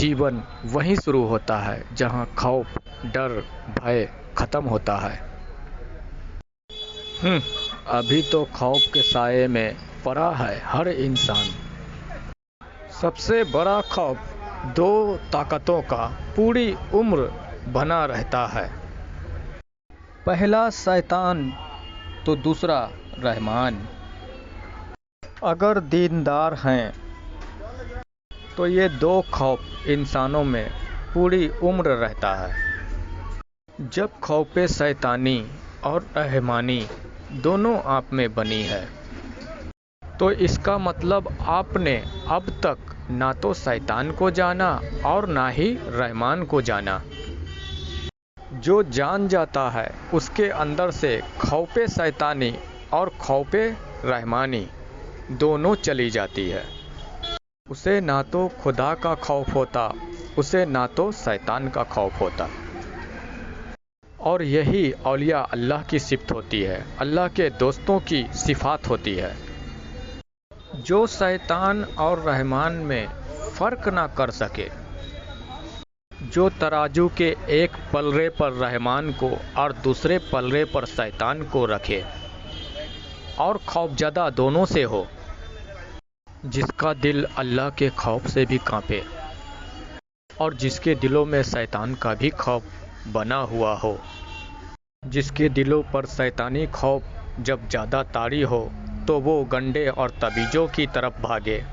जीवन वहीं शुरू होता है जहाँ खौफ, डर, भय खत्म होता है। अभी तो खौफ के साए में पड़ा है हर इंसान। सबसे बड़ा खौफ दो ताकतों का पूरी उम्र बना रहता है। पहला शैतान तो दूसरा रहमान। अगर दीनदार हैं तो ये दो खौफ इंसानों में पूरी उम्र रहता है। जब खौफे शैतानी और रहमानी दोनों आप में बनी है तो इसका मतलब आपने अब तक ना तो शैतान को जाना और ना ही रहमान को जाना। जो जान जाता है उसके अंदर से खौफे शैतानी और खौफे रहमानी दोनों चली जाती है। उसे ना तो खुदा का खौफ होता, उसे ना तो शैतान का खौफ होता। और यही औलिया अल्लाह की सिफ़त होती है, अल्लाह के दोस्तों की सिफ़ात होती है। जो शैतान और रहमान में फ़र्क ना कर सके, जो तराजू के एक पलड़े पर रहमान को और दूसरे पलड़े पर शैतान को रखे और खौफज़दा दोनों से हो, जिसका दिल अल्लाह के खौफ से भी कांपे और जिसके दिलों में शैतान का भी खौफ बना हुआ हो, जिसके दिलों पर शैतानी खौफ जब ज़्यादा तारी हो तो वो गंडे और तबीज़ों की तरफ भागे,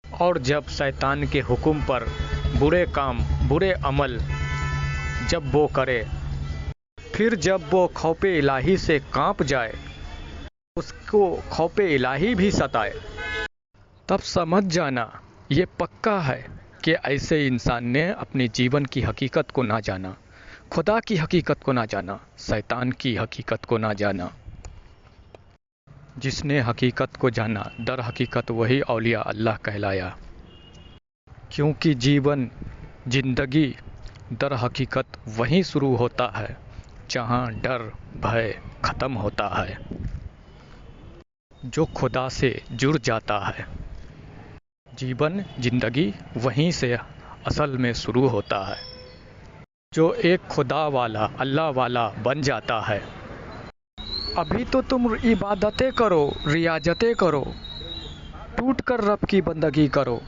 और जब शैतान के हुक्म पर बुरे काम, बुरे अमल जब वो करे, फिर जब वो खौफे इलाही से कांप जाए, उसको खौफे इलाही भी सताए, तब समझ जाना ये पक्का है कि ऐसे इंसान ने अपने जीवन की हकीकत को ना जाना, खुदा की हकीकत को ना जाना, शैतान की हकीकत को ना जाना। जिसने हकीकत को जाना, दर हकीकत वही औलिया अल्लाह कहलाया। क्योंकि जीवन, जिंदगी दर हकीकत वहीं शुरू होता है जहाँ डर, भय ख़त्म होता है। जो खुदा से जुड़ जाता है, जीवन, जिंदगी वहीं से असल में शुरू होता है। जो एक खुदा वाला, अल्लाह वाला बन जाता है। अभी तो तुम इबादतें करो, रियाजतें करो, टूट कर रब की बंदगी करो,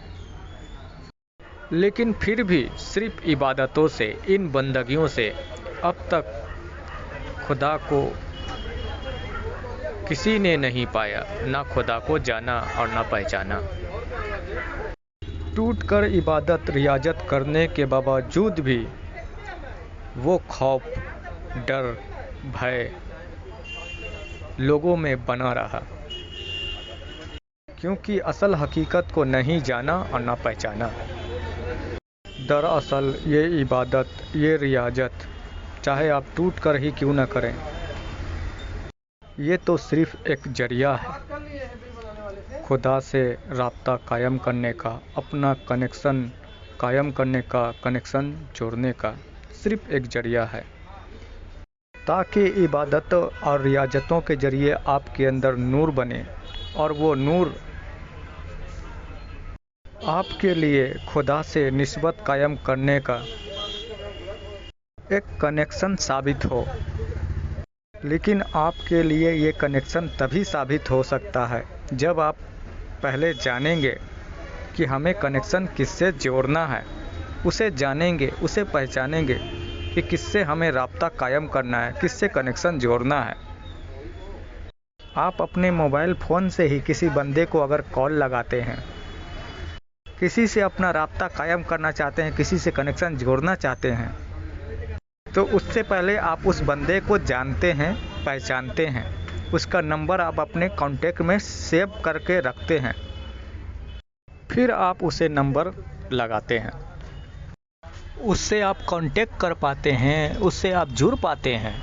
लेकिन फिर भी सिर्फ इबादतों से, इन बंदगियों से अब तक खुदा को किसी ने नहीं पाया, ना खुदा को जाना और ना पहचाना। टूट कर इबादत, रियाजत करने के बावजूद भी वो खौफ, डर, भय लोगों में बना रहा, क्योंकि असल हकीकत को नहीं जाना और ना पहचाना। दरअसल ये इबादत, ये रियाजत चाहे आप टूट कर ही क्यों ना करें, ये तो सिर्फ एक जरिया है खुदा से राब्ता कायम करने का, अपना कनेक्शन कायम करने का, कनेक्शन जोड़ने का सिर्फ एक जरिया है, ताकि इबादतों और रियाजतों के ज़रिए आपके अंदर नूर बने और वो नूर आपके लिए खुदा से निस्बत कायम करने का एक कनेक्शन साबित हो। लेकिन आपके लिए ये कनेक्शन तभी साबित हो सकता है जब आप पहले जानेंगे कि हमें कनेक्शन किससे जोड़ना है, उसे जानेंगे, उसे पहचानेंगे कि किससे हमें राब्ता कायम करना है, किससे कनेक्शन जोड़ना है। आप अपने मोबाइल फ़ोन से ही किसी बंदे को अगर कॉल लगाते हैं, किसी से अपना राब्ता कायम करना चाहते हैं, किसी से कनेक्शन जोड़ना चाहते हैं, तो उससे पहले आप उस बंदे को जानते हैं, पहचानते हैं, उसका नंबर आप अपने कॉन्टेक्ट में सेव करके रखते हैं, फिर आप उसे नंबर लगाते हैं, उससे आप कांटेक्ट कर पाते हैं, उससे आप जुड़ पाते हैं।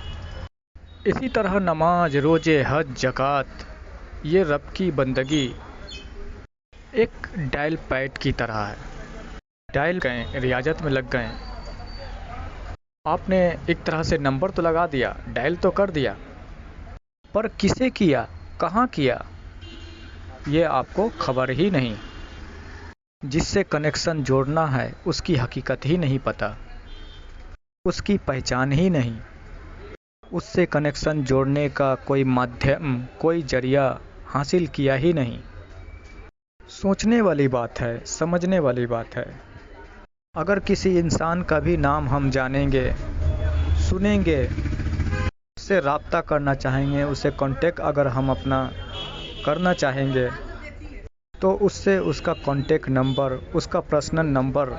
इसी तरह नमाज, रोज़े, हज, ज़कात ये रब की बंदगी एक डायल पैड की तरह है। डायल गए, रियाजत में लग गए, आपने एक तरह से नंबर तो लगा दिया, डायल तो कर दिया, पर किसे किया, कहाँ किया, ये आपको खबर ही नहीं। जिससे कनेक्शन जोड़ना है उसकी हकीकत ही नहीं पता, उसकी पहचान ही नहीं, उससे कनेक्शन जोड़ने का कोई माध्यम, कोई जरिया हासिल किया ही नहीं। सोचने वाली बात है, समझने वाली बात है। अगर किसी इंसान का भी नाम हम जानेंगे, सुनेंगे, उससे राब्ता करना चाहेंगे, उससे कांटेक्ट अगर हम अपना करना चाहेंगे, तो उससे उसका कांटेक्ट नंबर, उसका पर्सनल नंबर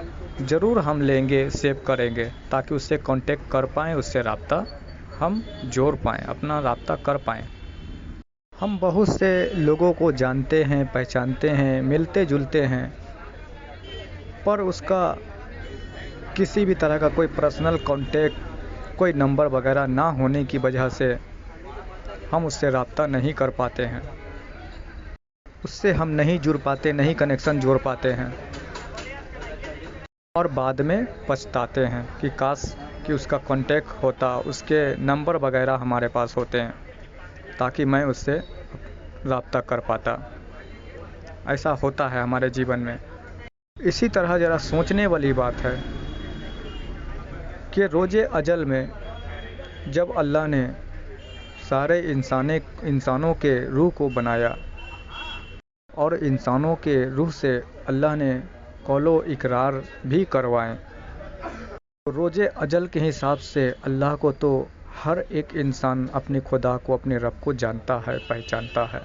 ज़रूर हम लेंगे, सेव करेंगे, ताकि उससे कांटेक्ट कर पाएँ, उससे राब्ता हम जोड़ पाएँ, अपना राब्ता कर पाएँ। हम बहुत से लोगों को जानते हैं, पहचानते हैं, मिलते जुलते हैं, पर उसका किसी भी तरह का कोई पर्सनल कांटेक्ट, कोई नंबर वगैरह ना होने की वजह से हम उससे राब्ता नहीं कर पाते हैं, उससे हम नहीं जुड़ पाते, नहीं कनेक्शन जोड़ पाते हैं, और बाद में पछताते हैं कि काश कि उसका कांटेक्ट होता, उसके नंबर वगैरह हमारे पास होते हैं, ताकि मैं उससे राब्ता कर पाता। ऐसा होता है हमारे जीवन में। इसी तरह ज़रा सोचने वाली बात है कि रोज़े अजल में जब अल्लाह ने सारे इंसानों के रूह को बनाया और इंसानों के रूह से अल्लाह ने कौलो इकरार भी करवाएं, तो रोज़े अजल के हिसाब से अल्लाह को तो हर एक इंसान अपने खुदा को, अपने रब को जानता है, पहचानता है।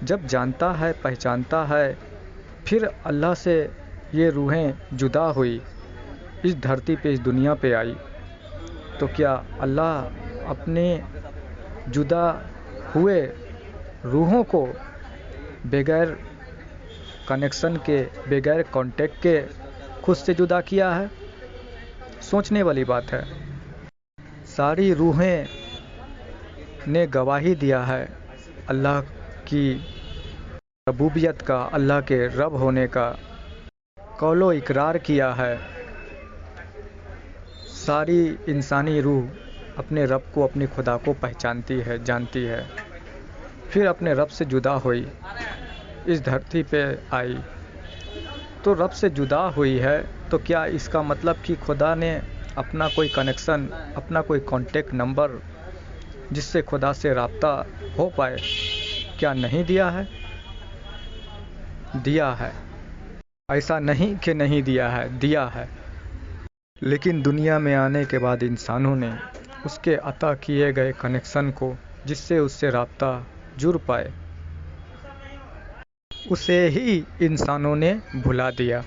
जब जानता है, पहचानता है, फिर अल्लाह से ये रूहें जुदा हुई, इस धरती पे, इस दुनिया पे आई, तो क्या अल्लाह अपने जुदा हुए रूहों को बगैर कनेक्शन के, बगैर कांटेक्ट के खुद से जुदा किया है? सोचने वाली बात है। सारी रूहें ने गवाही दिया है अल्लाह की रबूबियत का, अल्लाह के रब होने का, कौलो इकरार किया है। सारी इंसानी रूह अपने रब को, अपने खुदा को पहचानती है, जानती है, फिर अपने रब से जुदा हुई, इस धरती पे आई। तो रब से जुदा हुई है, तो क्या इसका मतलब कि खुदा ने अपना कोई कनेक्शन, अपना कोई कांटेक्ट नंबर जिससे खुदा से राब्ता हो पाए, क्या नहीं दिया है? दिया है। ऐसा नहीं कि नहीं दिया है, दिया है। लेकिन दुनिया में आने के बाद इंसानों ने उसके अता किए गए कनेक्शन को, जिससे उससे राब्ता जुड़ पाए, उसे ही इंसानों ने भुला दिया।